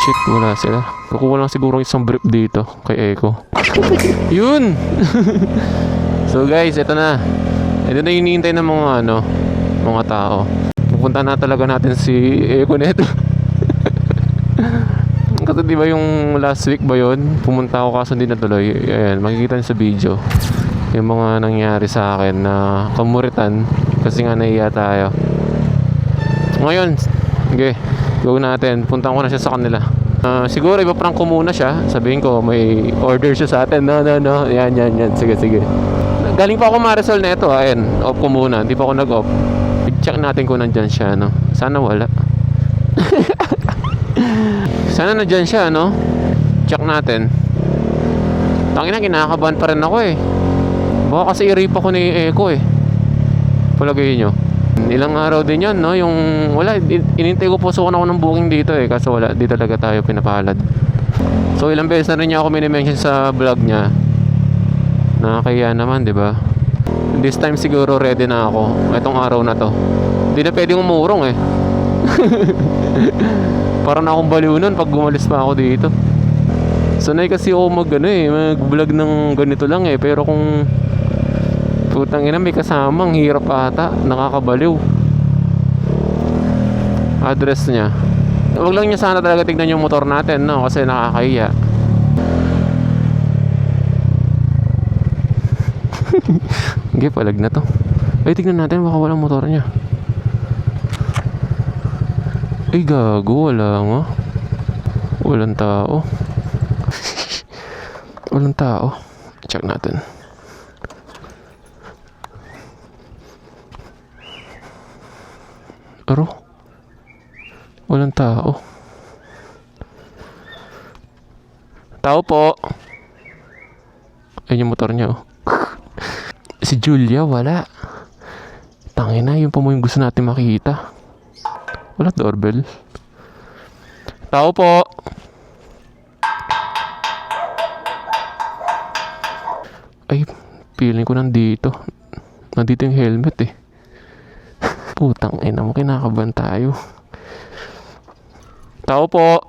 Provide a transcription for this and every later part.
Shit, wala sila. Kukuha lang siguro isang brief dito kay Echo. Yun! So guys, ito na. Ito na hinihintay ng mga tao. Pupunta na talaga natin si Echo neto. Kasi diba yung last week ba yun? Pumunta ako kaso hindi natuloy. Ayan, makikita niyo sa video yung mga nangyari sa akin na kamuritan. Kasi nga nahiya tayo. Ngayon, okay, go natin. Punta ko na siya sa kanila. Siguro ipaprank ko muna siya. Sabihin ko may order siya sa atin. No. Yan. Sige. Galing pa ako Marisol neto. Ayan, off ko muna. Hindi pa ako nag-off. I-check natin kung nandyan siya, no? Sana wala. Sana nandyan siya, no? Check natin. Tangina, kinakabahan pa rin ako eh. Baka kasi i-rape ako ni Echo eh. Palagay nyo. Ilang araw din yan, no? Yung wala, inintay ko pusukan ako ng booking dito eh. Kaso wala, di talaga tayo pinapalad. So ilang beses na rin niya ako minimension sa vlog niya. Nakakaya naman, di ba? This time siguro ready na ako. Itong araw na to. Hindi na pwedeng umurong eh. Parang na akong baliw nun pag gumalis pa ako dito. Sanay kasi ako mag-vlog ng ganito lang eh. Pero kung putang ina may kasamang hirap ata, nakakabaliw. Address niya. Wag lang niya sana talaga tignan yung motor natin, no? Kasi nakakahiya. Okay, palag na to. Ay, tignan natin baka walang motor niya. Ay, gago, wala nga. Walang tao. Walang tao. Check natin. Aro? Walang tao. Tao po. Ayun yung motor niya, oh. Si Julia, wala. Tangina, yun pa mo yung gusto natin makita. Wala doorbell. Tao po. Ay, feeling ko nandito. Nandito yung helmet eh. Putang ina mo, kinakabahan tayo. Tao po.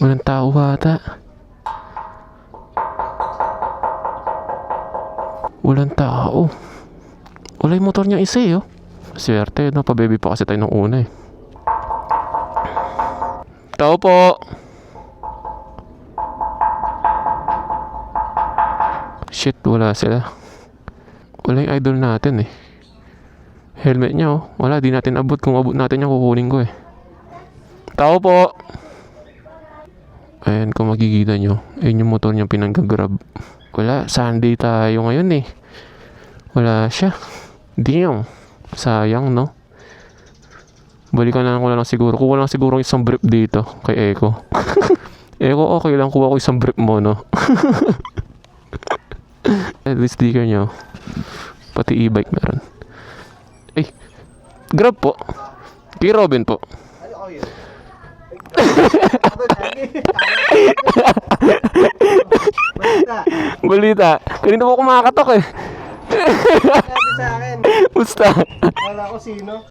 Walang tao ata. Walang tao. Wala yung motor niya isa eh, oh. Swerte, no? Pa-baby pa kasi tayo nung una eh. Tao po. Shit, wala sila. Wala yung idol natin eh. Helmet niya, oh. Wala, di natin abot. Kung abot natin yan, kukunin ko eh. Tao po. Ayan, kung makikita nyo. Ayun yung motor niya pinanggagrab. Wala, Sunday tayo ngayon eh. Wala siya. Damn. Sayang, no? Balikan na lang siguro. Kuha lang siguro isang brief dito kay Echo. Echo, okay lang. Kuha ko isang brief mo, no? This sticker nyo. Pati e-bike meron. Ay, Grab po. Kay Robin po. Balita. Kanina po kumakatok eh. Sabi sa akin. Musta? Wala ko sino.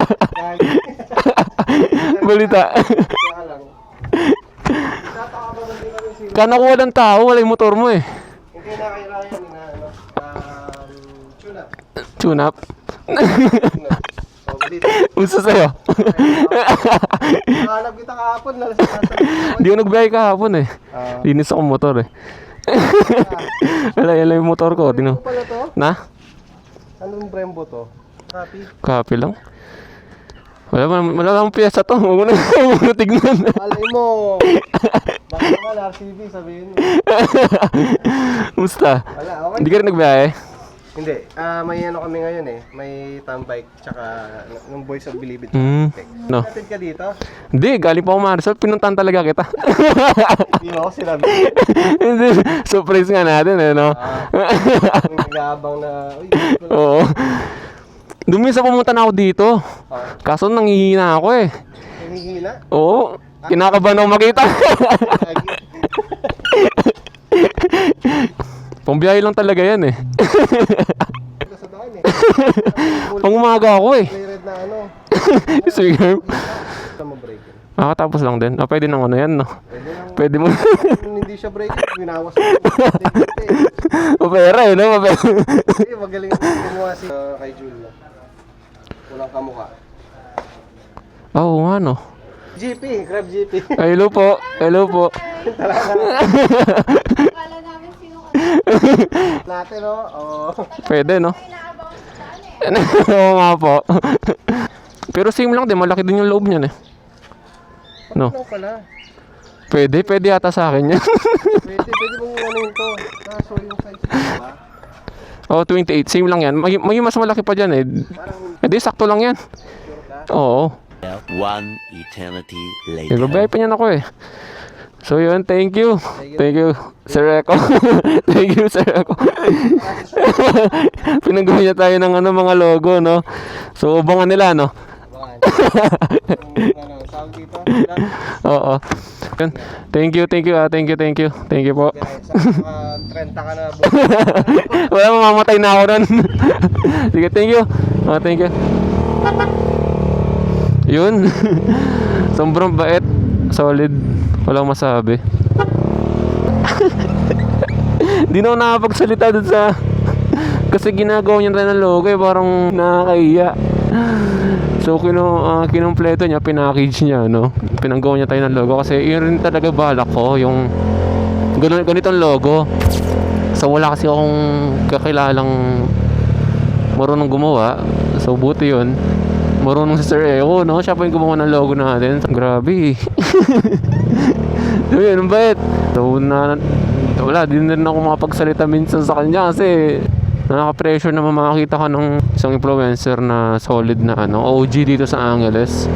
Balita. Kaya lang. Tatakabagan din kami sino. Kana ko walang tao, wala yung motor mo eh. Hindi na kailangan na tune up. Tune up. So, balita. Musta sa'yo? Nakahanap kita kahapon. Di ako nagbiyahe kahapon eh. Linis akong motor eh. Wala yung motor ko. Ano pala to? Na? Anong Brembo to? Copy. Copy lang. Wala lang piyesa to. Huwag mo na tignan. Malay mo. Baka naman RCB sabihin mo. Musta? Wala, okay. Hindi ka rin nagbiyahe? Hindi. May ano kami ngayon eh. May tambike tsaka ng Voice of Believe It. No. Natid ka dito? Hindi, galing pa ako Marisol. Pinuntahan talaga kita. Hindi mo ako sinabi. Hindi, surprise nga natin eh, no? Nag-aabang na, uy, Oo. Dumisa pumunta na ako dito. Kaso nanghihina ako eh. Nanghihina? Oo. Kinakabahan ako makita. Pambiyahe lang talaga yan eh. Sa daan eh. Pang umaga ako eh. May red na ano. Sige. Gusto mo break-in? Nakatapos lang din. Pwede nang ano yan, no? Pwede lang. Pwede mo. Kung hindi siya break-in, binawas mo. Mapera, no? Mapera. Sige, magaling gumawa si kay Julia. Walang kamukha. Oo nga, no? GP, Crab GP. Ay, hello po. Hello po. Akala namin sino ka. Natin, no? Oo. Pwede, no? Inaabangan sa daan eh. Oo nga po. Pero same lang din. Malaki din yung loob niyan, eh. No? Ano pala? Pwede yata sa akin yan. Pwede mong ano yun to. Kaso yung size mo, diba? Oo, 28. Same lang yan. May mas malaki pa dyan, eh. Parang Eh, di, sakto lang yan. sure ka. Oo. One eternity later. Nagbabay pa niyan ako, eh. So, yun. Thank you. Thank you, Sir Eko. Thank you, Sir Eko. Pinagawa niya tayo ng mga logo, no? So, ubangan nila, no? Baka. Ano, sound dito? Oo. Yun. Thank you. Thank you po. Sa 30 ka na. Wala, mamamatay na ako nun. Sige, thank you. Thank you. Yun. Sobrang bait. Solid. Walang masabi. Di na ako nakapagsalita dun sa... Kasi ginagawa niya rin ng logo, eh. Parang nakakahiya. So, kinumpleto niya, pinackage niya, no? Pinanggawa niya tayo ng logo. Kasi yun rin talaga balak ko, yung... ganitong logo. So, wala kasi akong kakilalang marunong gumawa. So, buti yun. Marunong si Sir Eko, no? Siya pa yung gumawa ng logo natin. Grabe. So, yun, ang bait. So, wala, di na rin ako makapagsalita minsan sa kanya kasi nakaka-pressure na makakita ka ng isang influencer na solid na OG dito sa Angeles.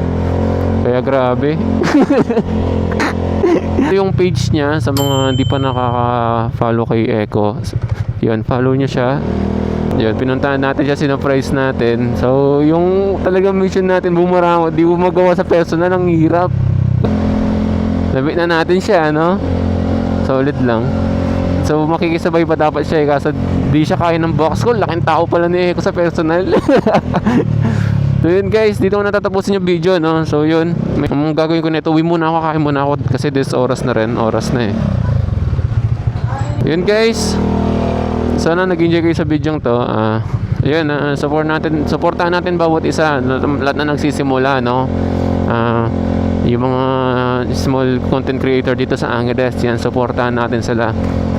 Kaya grabe. Yung page niya sa mga hindi pa nakaka-follow kay Eko. Yun, follow niya siya. Yun, pinuntahan natin siya, sinurprise natin. So, yung talagang mission natin bumarama, di magawa sa personal, ang hirap. Labit na natin siya, no? Solid lang. So, makikisabay pa dapat siya, kaso di siya kaya ng box ko. Laking tao pala ni Eko sa personal. So, yun guys, dito ko natatapusin yung video, no? So, yun. Ang gagawin ko nito, uwi muna ako, kain muna ako. Kasi this oras na rin, oras na eh. Yun guys. Sana nag-enjoy kayo sa video to. Yun, supportahan natin bawat isa, lahat na nagsisimula, no? Yung mga small content creator dito sa Angeles, yan, supportahan natin sila.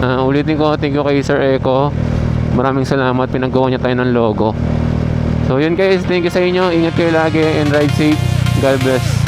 Ulitin ko, thank you kay Sir Eko. Maraming salamat, pinagawa niya tayo ng logo. So yun guys, thank you sa inyo. Ingat kayo lagi and ride safe. God bless.